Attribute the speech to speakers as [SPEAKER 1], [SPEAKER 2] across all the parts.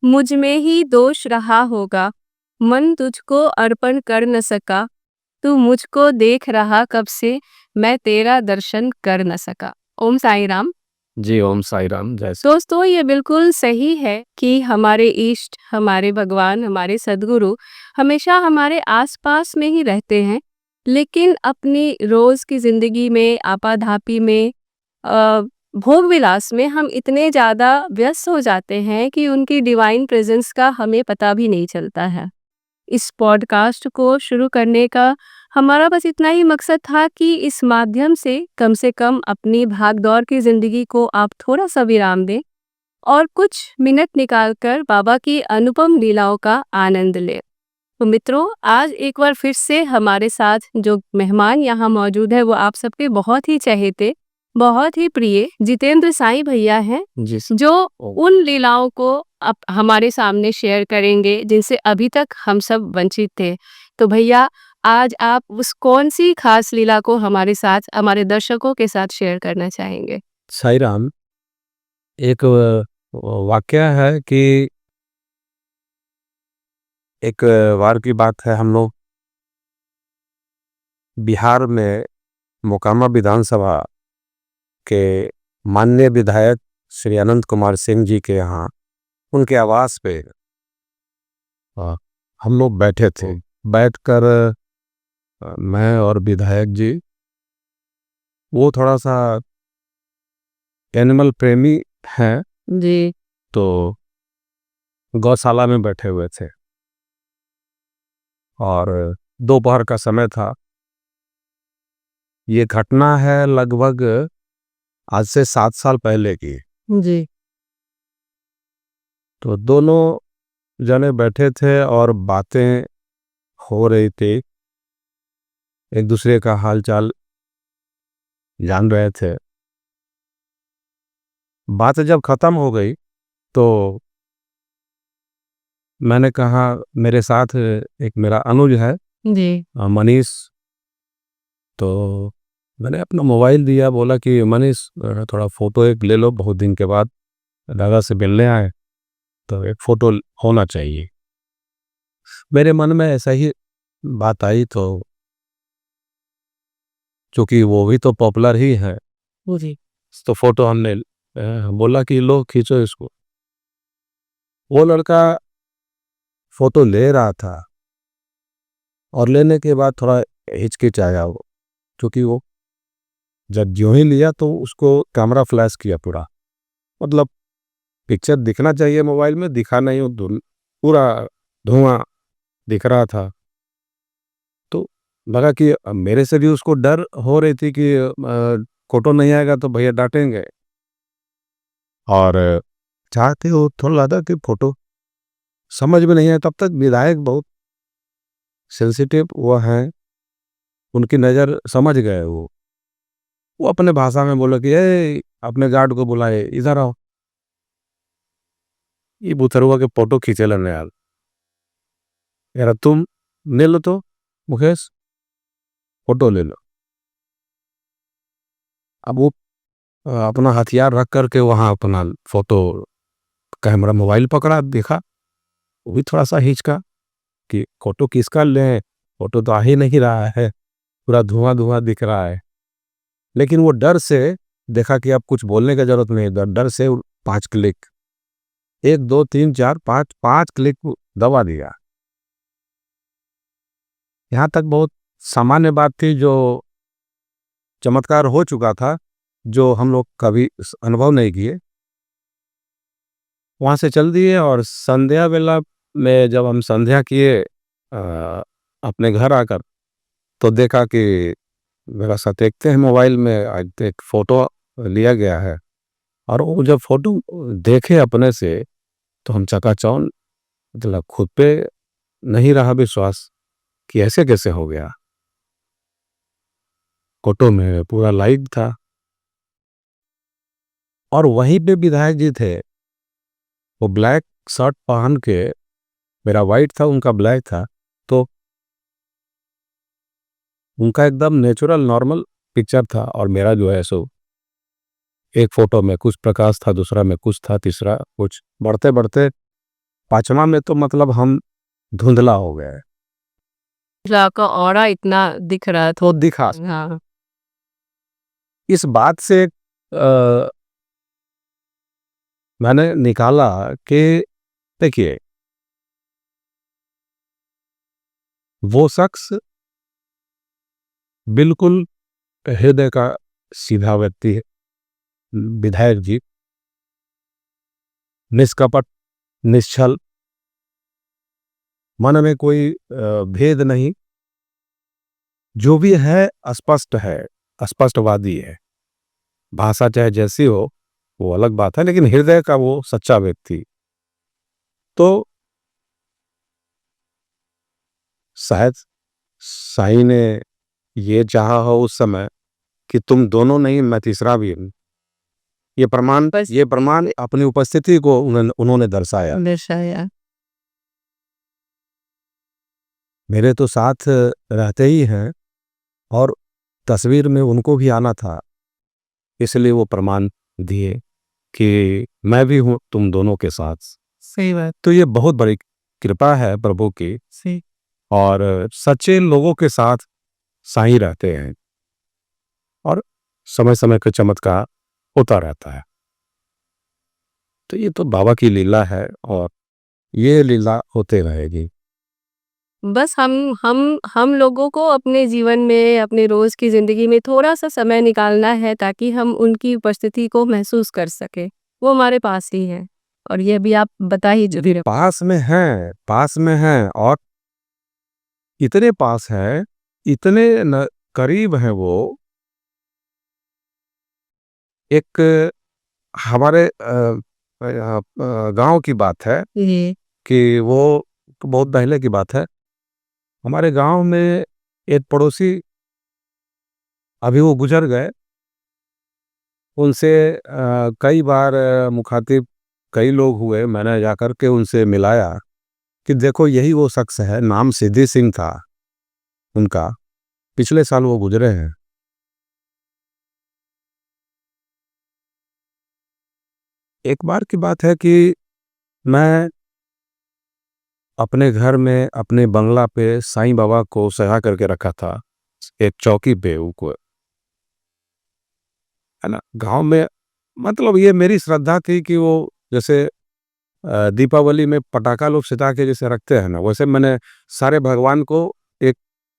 [SPEAKER 1] मुझ में ही दोष रहा होगा, मन तुझको अर्पण कर न सका, तू मुझको देख रहा कब से, मैं तेरा दर्शन कर न सका। ओम साईं राम।
[SPEAKER 2] जी, ओम साई राम। जैसे
[SPEAKER 1] दोस्तों, ये बिल्कुल सही है कि हमारे इष्ट, हमारे भगवान, हमारे सद्गुरु हमेशा हमारे आस-पास में ही रहते हैं। लेकिन अपनी रोज़ की ज़िंदगी में, आपाधापी में अ, भोग-विलास में हम इतने ज़्यादा व्यस्त हो जाते हैं कि उनकी डिवाइन प्रेज़ेंस का हमें पता भी नहीं चलता है। इस पॉडकास्ट को शुरू करने का हमारा बस इतना ही मकसद था कि इस माध्यम से कम अपनी भाग-दौड़ की ज़िंदगी को आप थोड़ा-सा विराम दें और कुछ मिनट निकाल कर बाबा की अनुपम लीलाओं का आनंद लें। तो मित्रों, आज एक बार फिर से हमारे साथ जो मेहमान यहाँ मौजूद है वो आप सबके बहुत ही चहेते, बहुत ही प्रिय जितेंद्र साईं भैया हैं,
[SPEAKER 2] जी,
[SPEAKER 1] जो
[SPEAKER 2] ओम।
[SPEAKER 1] उन लीलाओं को अब हमारे सामने शेयर करेंगे जिनसे अभी तक हम सब वंचित थे। तो भैया, आज आप उस कौन-सी खास लीला को हमारे साथ, हमारे दर्शकों के साथ शेयर करना चाहेंगे?
[SPEAKER 2] साई राम, एक वाकया है कि एक बार की बात है, हम लोग बिहार में मोकामा विधानसभा के माननीय विधायक श्री अनंत कुमार सिंह जी के यहाँ उनके आवास पे हम लोग बैठे थे। बैठकर मैं और विधायक जी, वो थोड़ा सा एनिमल प्रेमी हैं,
[SPEAKER 1] जी।
[SPEAKER 2] तो गौशाला में बैठे हुए थे और दोपहर का समय था। ये घटना है लगभग आज से 7 साल पहले की।
[SPEAKER 1] जी।
[SPEAKER 2] तो दोनों जने बैठे थे और बातें हो रही थी, एक दूसरे का हालचाल जान रहे थे। बात जब खत्म हो गई तो मैंने कहा, मेरे साथ एक मेरा अनुज है,
[SPEAKER 1] जी।
[SPEAKER 2] मनीष। तो मैंने अपना मोबाइल दिया, बोला कि मनीष थोड़ा फोटो एक ले लो, बहुत दिन के बाद दादा से मिलने आए तो एक फोटो होना चाहिए। मेरे मन में ऐसा ही बात आई, तो चूंकि वो भी तो पॉपुलर ही है,
[SPEAKER 1] जी।
[SPEAKER 2] तो फोटो हमने बोला कि लो खींचो इसको। वो लड़का फोटो ले रहा था और लेने के बाद थोड़ा हिचकिचाया वो, क्योंकि वो जब ज्यों ही लिया तो उसको कैमरा फ्लैश किया पूरा, मतलब पिक्चर दिखना चाहिए मोबाइल में, दिखा नहीं, वो पूरा धुआं दिख रहा था। तो लगा कि मेरे से भी उसको डर हो रही थी कि फोटो नहीं आएगा तो भैया डांटेंगे, और चाहते हो थोड़ा लगा कि फोटो समझ में नहीं आया। तब तक विधायक बहुत सेंसिटिव वो हैं, उनकी नज़र समझ गए। वो अपने भाषा में बोले कि ए, अपने गार्ड को बुलाए, इधर आओ, ये बुथरुआ के फोटो खींचे लेने यार, यार तुम ले लो तो मुकेश, फोटो ले लो। अब वो अपना हथियार रख करके वहाँ अपना फोटो कैमरा मोबाइल पकड़ा, देखा, वो भी थोड़ा सा हिचका कि फोटो किसका लें, फोटो तो आ ही नहीं रहा है, पूरा धुआं धुआं दिख रहा है। लेकिन वो डर से देखा कि अब कुछ बोलने का जरूरत नहीं, डर डर से 5 क्लिक, 1 2 3 4 5 5 क्लिक दबा दिया। यहाँ तक बहुत सामान्य बात थी, जो चमत्कार हो चुका था, जो हम लोग कभी अनुभव नहीं किए। वहाँ से चल दिए और संध्या वेला में जब हम संध्या किए अपने घर आकर, तो देखा कि मेरा साथ देखते हैं मोबाइल में आज एक फोटो लिया गया है, और वो जब फोटो देखे अपने से तो हम चकाचौंध, मतलब खुद पे नहीं रहा विश्वास कि ऐसे कैसे हो गया। फोटो में पूरा लाइव था और वहीं पे विधायक जी थे, वो ब्लैक शर्ट पहन के, मेरा वाइट था, उनका ब्लैक था, तो उनका एकदम नेचुरल नॉर्मल पिक्चर था और मेरा जो है सो एक फोटो में कुछ प्रकाश था, दूसरा में कुछ था, तीसरा कुछ, बढ़ते बढ़ते पाँचवा में तो मतलब हम धुंधला हो गए,
[SPEAKER 1] का ऑरा इतना दिख रहा
[SPEAKER 2] तो दिखा।
[SPEAKER 1] था। हाँ,
[SPEAKER 2] इस बात से मैंने निकाला कि देखिए, वो शख्स बिल्कुल हृदय का सीधा व्यक्ति है, विधायक जी, निष्कपट, निश्छल, मन में कोई भेद नहीं, जो भी है स्पष्ट है, स्पष्टवादी है। भाषा चाहे जैसी हो वो अलग बात है, लेकिन हृदय का वो सच्चा व्यक्ति। तो शायद साईं ने ये चाहा हो उस समय कि तुम दोनों नहीं, मैं तीसरा भी हूं।
[SPEAKER 1] बस
[SPEAKER 2] ये प्रमाण अपनी उपस्थिति को उन्होंने दर्शाया।
[SPEAKER 1] दर्शाया।
[SPEAKER 2] मेरे तो साथ रहते ही हैं, और तस्वीर में उनको भी आना था, इसलिए वो प्रमाण दिए कि मैं भी हूं तुम दोनों के साथ।
[SPEAKER 1] सही बात।
[SPEAKER 2] तो ये बहुत बड़ी कृपा है प्रभु की,
[SPEAKER 1] सही।
[SPEAKER 2] और सच्चे लोगों के साथ साईं रहते हैं, और समय समय का चमत्कार होता रहता है। तो ये तो बाबा की लीला है, और ये लीला होते रहेगी।
[SPEAKER 1] बस हम लोगों को अपने जीवन में, अपने रोज की जिंदगी में थोड़ा-सा समय निकालना है ताकि हम उनकी उपस्थिति को महसूस कर सकें। वो हमारे पास ही है, और ये भी आप बता ही जो भी रहे।
[SPEAKER 2] पास में है, और इतने पास है, इतने करीब हैं वो। एक हमारे गांव की बात है
[SPEAKER 1] जी।
[SPEAKER 2] कि वो बहुत पहले की बात है। हमारे गांव में एक पड़ोसी, अभी वो गुजर गए, उनसे कई बार मुखातिब कई लोग हुए। मैंने जाकर के उनसे मिलाया कि देखो यही वो शख्स है, नाम सिद्धि सिंह था उनका, पिछले साल वो गुजरे हैं। एक बार की बात है कि मैं अपने घर में, अपने बंगला पे साईं बाबा को सजा करके रखा था, एक चौकी पे उनको, है ना। गांव में मतलब ये मेरी श्रद्धा थी कि वो जैसे दीपावली में पटाखा लोग सिता के जैसे रखते हैं ना, वैसे मैंने सारे भगवान को एक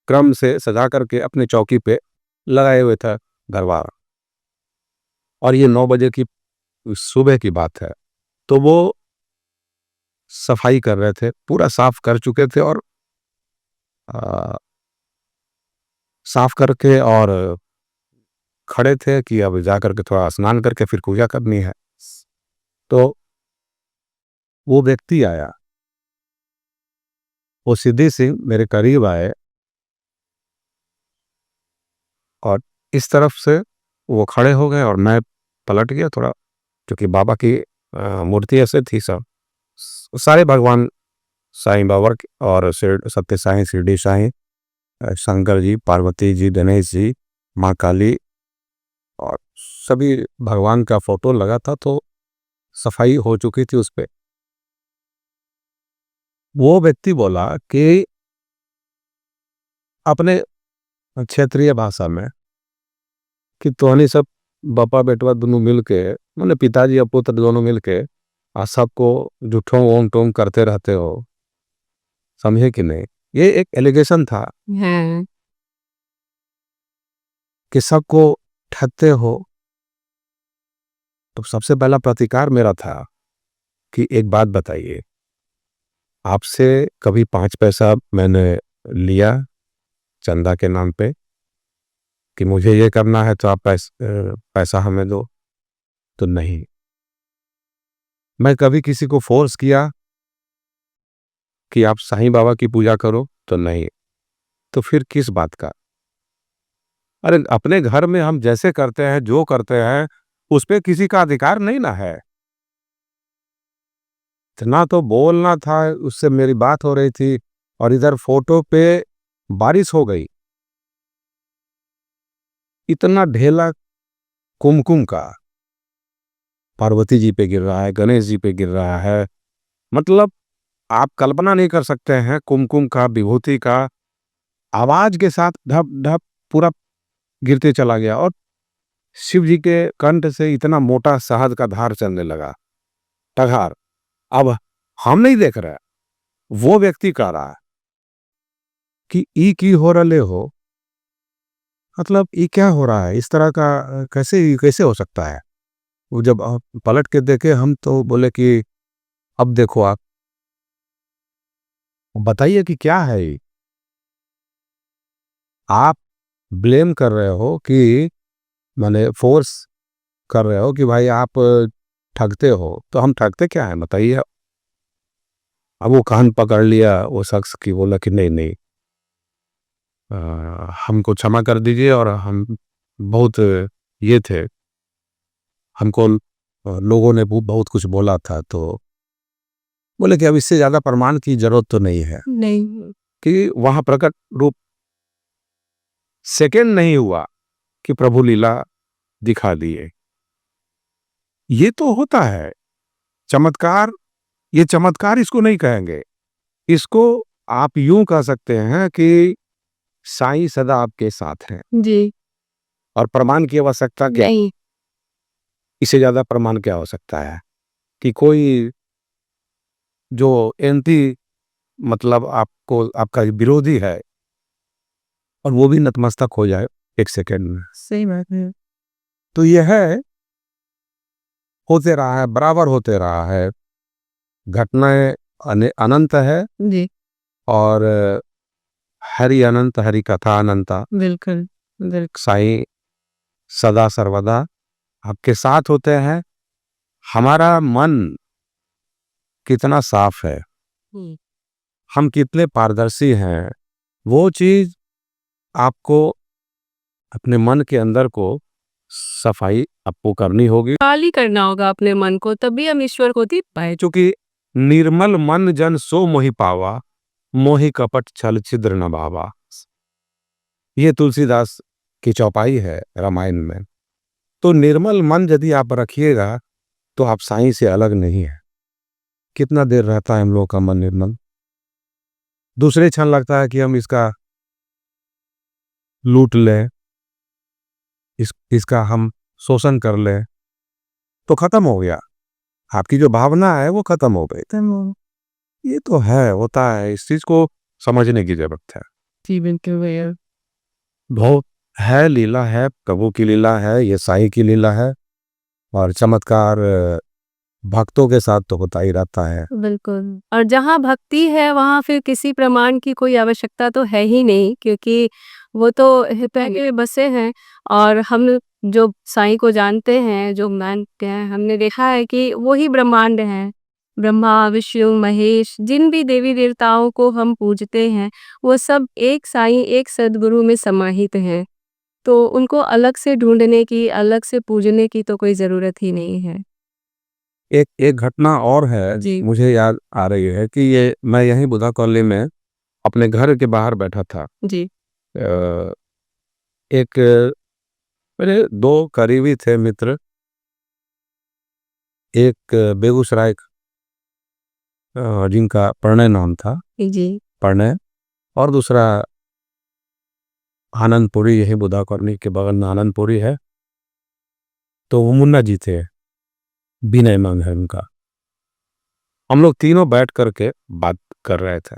[SPEAKER 2] क्रम से सजा करके अपने चौकी पे लगाए हुए था दरबार। और ये 9 बजे की सुबह की बात है। तो वो सफाई कर रहे थे, पूरा साफ कर चुके थे, और आ, साफ करके और खड़े थे कि अब जा करके थोड़ा स्नान करके फिर पूजा करनी है। तो वो व्यक्ति आया, वो सिद्धि सिंह मेरे करीब आए, और इस तरफ से वो खड़े हो गए और मैं पलट गया थोड़ा, क्योंकि बाबा की मूर्ति ऐसे थी सब, सारे भगवान, साईं बाबा और सत्य साईं, शिरडी साईं, शंकर जी, पार्वती जी, गणेश जी, माँ काली, और सभी भगवान का फोटो लगा था। तो सफाई हो चुकी थी उस पे। वो व्यक्ति बोला कि अपने क्षेत्रीय भाषा में कि तोहनी सब बापा बेटवा दोनों मिलके, मैंने पिताजी और पुत्र दोनों मिलके आ सबको जुठों ओम टोम करते रहते हो, समझे कि नहीं। ये एक एलिगेशन था
[SPEAKER 1] हाँ।
[SPEAKER 2] कि सबको ठगते हो। तो सबसे पहला प्रतिकार मेरा था कि एक बात बताइए, आपसे कभी 5 पैसा मैंने लिया चंदा के नाम पे कि मुझे ये करना है तो आप पैसा हमें दो? तो नहीं। मैं कभी किसी को फोर्स किया कि आप साईं बाबा की पूजा करो? तो नहीं। तो फिर किस बात का? अरे अपने घर में हम जैसे करते हैं, जो करते हैं, उस पे किसी का अधिकार नहीं ना है। इतना तो बोलना था, उससे मेरी बात हो रही थी, और इधर फोटो पे बारिश हो गई, इतना ढेला कुमकुम का पार्वती जी पे गिर रहा है, गणेश जी पे गिर रहा है। मतलब आप कल्पना नहीं कर सकते हैं कुमकुम का, विभूति का आवाज के साथ ढप ढप पूरा गिरते चला गया और शिव जी के कंठ से इतना मोटा शहद का धार चलने लगा, टघार। अब हम नहीं देख रहे, वो व्यक्ति कह रहा है कि ई की हो रले हो, मतलब ये क्या हो रहा है? इस तरह का कैसे कैसे हो सकता है? वो जब पलट के देखे हम तो बोले कि अब देखो आप बताइए कि क्या है ये? आप ब्लेम कर रहे हो कि माने फोर्स कर रहे हो कि भाई आप ठगते हो, तो हम ठगते क्या हैं बताइए? अब वो कान पकड़ लिया वो शख्स की, बोला कि नहीं नहीं, हमको क्षमा कर दीजिए और हम बहुत ये थे, हमको लोगों ने बहुत कुछ बोला था, तो बोले कि अब इससे ज्यादा प्रमाण की जरूरत तो नहीं है
[SPEAKER 1] नहीं।
[SPEAKER 2] कि वहां प्रकट रूप सेकेंड नहीं हुआ कि प्रभु लीला दिखा दिए। ये तो होता है चमत्कार। ये चमत्कार इसको नहीं कहेंगे, इसको आप यूं कह सकते हैं कि साईं सदा आपके साथ हैं।
[SPEAKER 1] जी।
[SPEAKER 2] और प्रमाण की आवश्यकता क्या?
[SPEAKER 1] नहीं।
[SPEAKER 2] इससे ज्यादा प्रमाण क्या हो सकता है कि कोई जो एंटी मतलब आपको आपका विरोधी है और वो भी नतमस्तक हो जाए एक सेकंड में।
[SPEAKER 1] सही बात है।
[SPEAKER 2] तो यह है होते रहा है, बराबर होते रहा है, घटनाएं अनंत है
[SPEAKER 1] जी।
[SPEAKER 2] और हरि अनंत, हरि कथा अनंता।
[SPEAKER 1] बिल्कुल। बिल्कुल।
[SPEAKER 2] साईं सदा सर्वदा आपके साथ होते हैं। हमारा मन कितना साफ है,
[SPEAKER 1] हम्म।
[SPEAKER 2] हम कितने पारदर्शी हैं, वो चीज आपको अपने मन के अंदर को सफाई आपको करनी होगी।
[SPEAKER 1] खाली करना होगा अपने मन को, तभी हम ईश्वर को देख पाए।
[SPEAKER 2] क्योंकि निर्मल मन जन सो मोहि पावा, मोहि कपट छल छिद्र न भावा। ये तुलसीदास की चौपाई है रामायण में। तो निर्मल मन यदि आप रखिएगा तो आप साईं से अलग नहीं है। कितना देर रहता है हम लोग का मन निर्मल? दूसरे क्षण लगता है कि हम इसका लूट लें, इसका हम शोषण कर लें, तो खत्म हो गया। आपकी जो भावना है वो खत्म हो गई। ये तो है, होता है, इस चीज को समझने की जरूरत है।
[SPEAKER 1] जी बिल्कुल भैया।
[SPEAKER 2] बहुत है, लीला है, प्रभु की लीला है, ये साईं की लीला है। और चमत्कार भक्तों के साथ तो होता ही रहता है।
[SPEAKER 1] बिल्कुल। और जहाँ भक्ति है वहाँ फिर किसी प्रमाण की कोई आवश्यकता तो है ही नहीं, क्योंकि वो तो हृदय में बसे हैं। और हम जो साईं को जानते हैं, जो मानते हैं, हमने देखा है कि वो ही ब्रह्मांड हैं। ब्रह्मा, विष्णु, महेश, जिन भी देवी देवताओं को हम पूजते हैं, वो सब एक साईं, एक सद्गुरु में समाहित हैं। तो उनको अलग से ढूँढने की, अलग से पूजने की तो कोई ज़रूरत ही नहीं है।
[SPEAKER 2] एक एक घटना और है
[SPEAKER 1] जी।
[SPEAKER 2] मुझे याद आ रही है कि ये मैं यहीं बुधा कॉलोनी में अपने घर के बाहर बैठा था।
[SPEAKER 1] जी।
[SPEAKER 2] अ, एक मेरे दो करीबी थे मित्र, एक बेगूसराय जिनका प्रणय नाम था,
[SPEAKER 1] जी।
[SPEAKER 2] प्रणय, और दूसरा आनंदपुरी, यही बुधा कॉलोनी के बगल में आनंदपुरी है। तो वो मुन्ना जी थे, विनय नाम है उनका। हम लोग तीनों बैठ करके बात कर रहे थे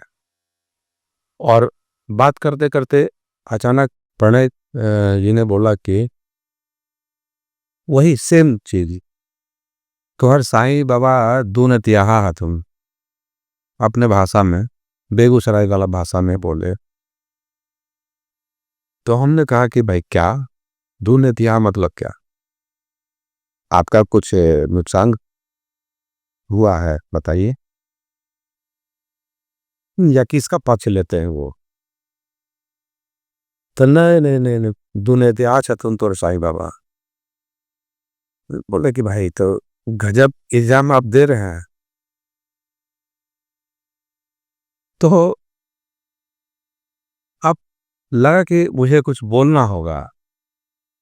[SPEAKER 2] और बात करते करते अचानक प्रणय जी ने बोला कि वही सेम चीज, तोहर साईं बाबा दून तिहा है तुम, अपने भाषा में, बेगूसराय वाला भाषा में बोले। तो हमने कहा कि भाई क्या दून तिहा मतलब क्या? आपका कुछ नुकसान हुआ है बताइए, या किसका पक्ष लेते हैं वो? तो नहीं नहीं नहीं नहीं, दून इतिहा है तुम तोर साईं बाबा। बोले कि भाई तो गजब इल्जाम आप दे रहे हैं। तो अब लगा कि मुझे कुछ बोलना होगा,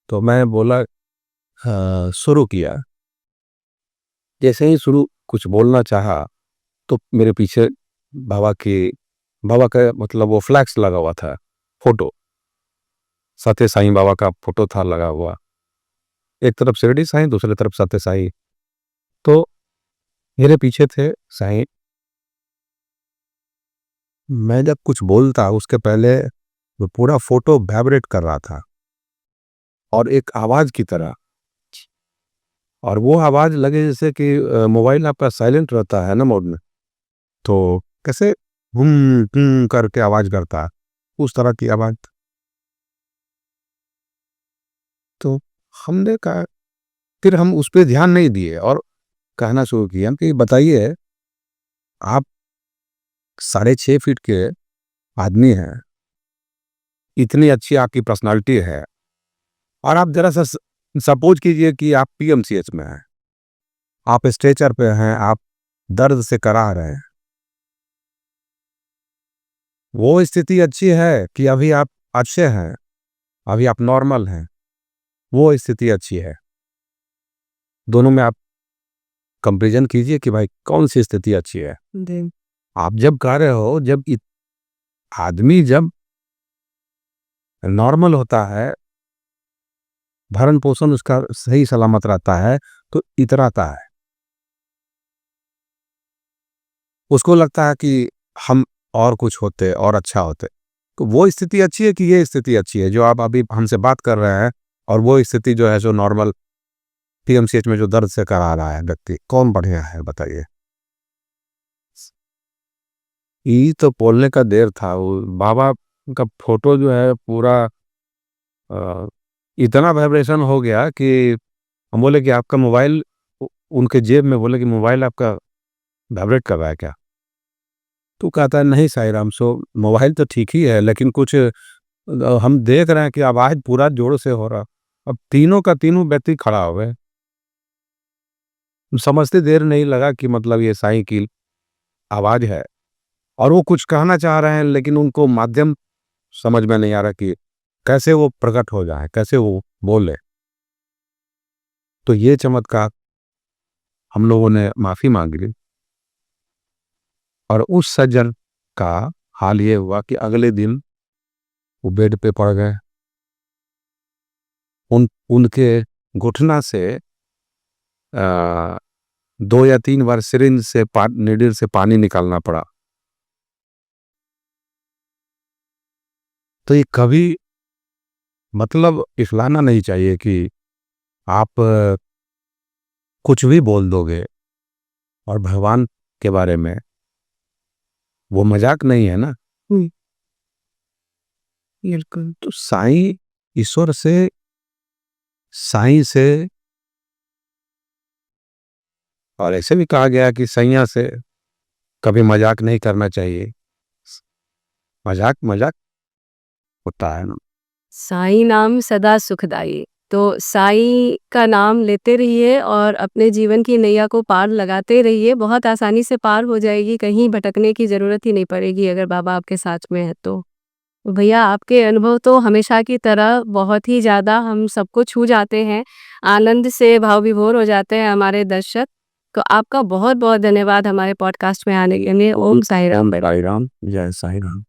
[SPEAKER 2] तो मैं बोला, शुरू किया। जैसे ही शुरू कुछ बोलना चाहा तो मेरे पीछे बाबा का मतलब वो फ्लैक्स लगा हुआ था, फोटो सत्य साईं बाबा का फोटो था लगा हुआ, एक तरफ शिरडी साईं, दूसरी तरफ सत्य साईं। तो मेरे पीछे थे साईं। मैं जब कुछ बोलता उसके पहले वो पूरा फोटो वाइब्रेट कर रहा था और एक आवाज की तरह, और वो आवाज लगे जैसे कि मोबाइल आपका साइलेंट रहता है ना मोड में, तो कैसे करके आवाज करता है, उस तरह की आवाज। तो हमने कहा, फिर हम उस पर ध्यान नहीं दिए और कहना शुरू किया कि बताइए, आप 6.5 फीट के आदमी हैं, इतनी अच्छी आपकी पर्सनालिटी है, और आप जरा सा सपोज कीजिए कि आप पीएमसीएच में हैं, आप स्ट्रेचर पे हैं, आप दर्द से करा रहे हैं। वो स्थिति अच्छी है कि अभी आप अच्छे हैं, अभी आप नॉर्मल हैं, वो स्थिति अच्छी है। दोनों में आप कंपैरिजन कीजिए कि भाई कौन सी स्थिति अच्छी है। आप जब कह रहे हो, जब आदमी जब नॉर्मल होता है, भरण पोषण उसका सही सलामत रहता है, तो इतराता है, उसको लगता है कि हम और कुछ होते और अच्छा होते। तो वो स्थिति अच्छी है कि ये स्थिति अच्छी है जो आप अभी हमसे बात कर रहे हैं, और वो स्थिति जो है जो नॉर्मल पीएमसीएच में जो दर्द से करा रहा है व्यक्ति, कौन बढ़िया है बताइए। ये तो बोलने का देर था। वो बाबा का फोटो जो है पूरा इतना वाइब्रेशन हो गया कि हम बोले कि आपका मोबाइल, उनके जेब में बोले कि मोबाइल आपका वाइब्रेट कर रहा है क्या? तो कहता है नहीं साईं राम, सो मोबाइल तो ठीक ही है, लेकिन कुछ हम देख रहे हैं कि आवाज पूरा जोर से हो रहा। अब तीनों का तीनों व्यक्ति खड़ा हो गए, समझते देर नहीं लगा कि मतलब ये साईं की आवाज है, और वो कुछ कहना चाह रहे हैं, लेकिन उनको माध्यम समझ में नहीं आ रहा कि कैसे वो प्रकट हो जाए, कैसे वो बोले। तो ये चमत्कार हम लोगों ने माफी मांग ली, और उस सज्जन का हाल ये हुआ कि अगले दिन वो बेड पे पड़ गए। उनके घुटना से 2 या 3 बार सिरिंज से नीडल से पानी निकालना पड़ा। तो ये कभी मतलब इफलाना नहीं चाहिए कि आप कुछ भी बोल दोगे और भगवान के बारे में, वो मजाक नहीं है ना। बिल्कुल। तो साईं, ईश्वर से, साईं से, और ऐसे भी कहा गया कि सैया से कभी मजाक नहीं करना चाहिए। मजाक मजाक होता है ना।
[SPEAKER 1] साईं नाम सदा सुखदाई। तो साईं का नाम लेते रहिए और अपने जीवन की नैया को पार लगाते रहिए, बहुत आसानी से पार हो जाएगी, कहीं भटकने की ज़रूरत ही नहीं पड़ेगी अगर बाबा आपके साथ में है तो। भैया आपके अनुभव तो हमेशा की तरह बहुत ही ज़्यादा हम सबको छू जाते हैं, आनंद से भाव विभोर हो जाते हैं हमारे दर्शक। तो आपका बहुत-बहुत धन्यवाद हमारे पॉडकास्ट में आने के लिए। ओम साई राम।
[SPEAKER 2] साई राम, जय साई राम।